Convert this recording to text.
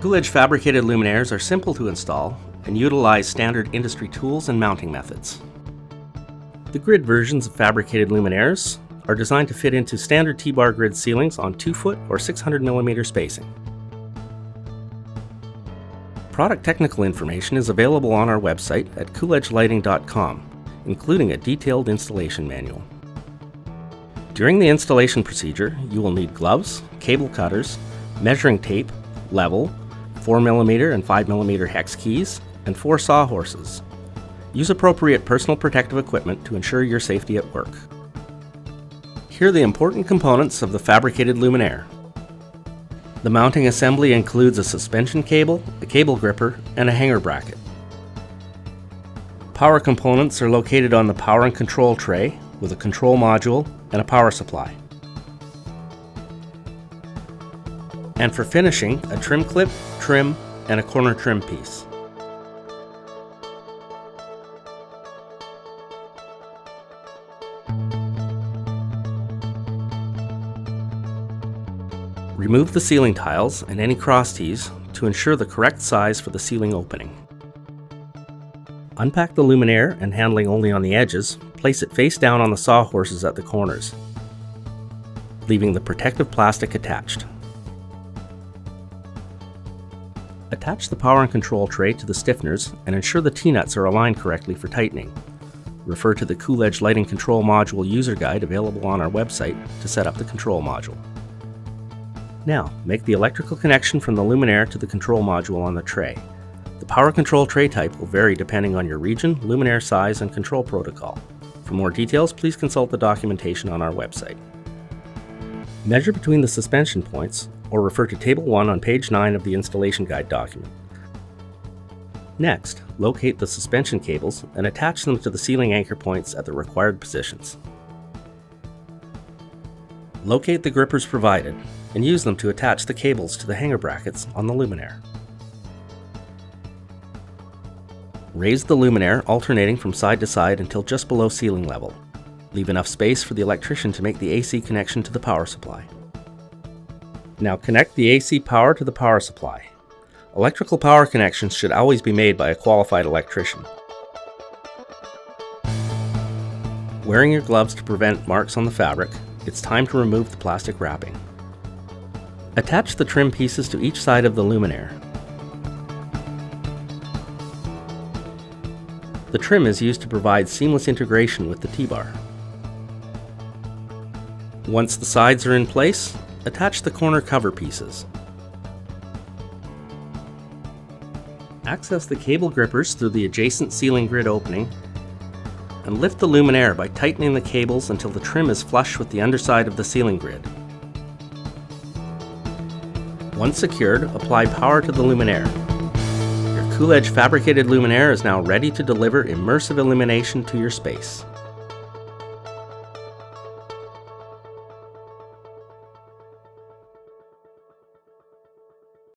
Cooledge FABRICated Luminaires are simple to install and utilize standard industry tools and mounting methods. The grid versions of fabricated luminaires are designed to fit into standard T-bar grid ceilings on 2-foot or 600mm spacing. Product technical information is available on our website at cooledgelighting.com, including a detailed installation manual. During the installation procedure, you will need gloves, cable cutters, measuring tape, level, 4mm and 5mm hex keys, and 4 sawhorses. Use appropriate personal protective equipment to ensure your safety at work. Here are the important components of the fabricated luminaire. The mounting assembly includes a suspension cable, a cable gripper, and a hanger bracket. Power components are located on the power and control tray with a control module and a power supply. And for finishing, a trim clip, trim, and a corner trim piece. Remove the ceiling tiles and any cross tees to ensure the correct size for the ceiling opening. Unpack the luminaire and handling only on the edges, place it face down on the sawhorses at the corners, leaving the protective plastic attached. Attach the power and control tray to the stiffeners and ensure the T-nuts are aligned correctly for tightening. Refer to the Cooledge Lighting Control Module user guide available on our website to set up the control module. Now, make the electrical connection from the luminaire to the control module on the tray. The power control tray type will vary depending on your region, luminaire size, and control protocol. For more details, please consult the documentation on our website. Measure between the suspension points or refer to Table 1 on page 9 of the installation guide document. Next, locate the suspension cables and attach them to the ceiling anchor points at the required positions. Locate the grippers provided and use them to attach the cables to the hanger brackets on the luminaire. Raise the luminaire alternating from side to side until just below ceiling level. Leave enough space for the electrician to make the AC connection to the power supply. Now connect the AC power to the power supply. Electrical power connections should always be made by a qualified electrician. Wearing your gloves to prevent marks on the fabric, it's time to remove the plastic wrapping. Attach the trim pieces to each side of the luminaire. The trim is used to provide seamless integration with the T-bar. Once the sides are in place, attach the corner cover pieces. Access the cable grippers through the adjacent ceiling grid opening and lift the luminaire by tightening the cables until the trim is flush with the underside of the ceiling grid. Once secured, apply power to the luminaire. Your Cooledge FABRICated Luminaire is now ready to deliver immersive illumination to your space.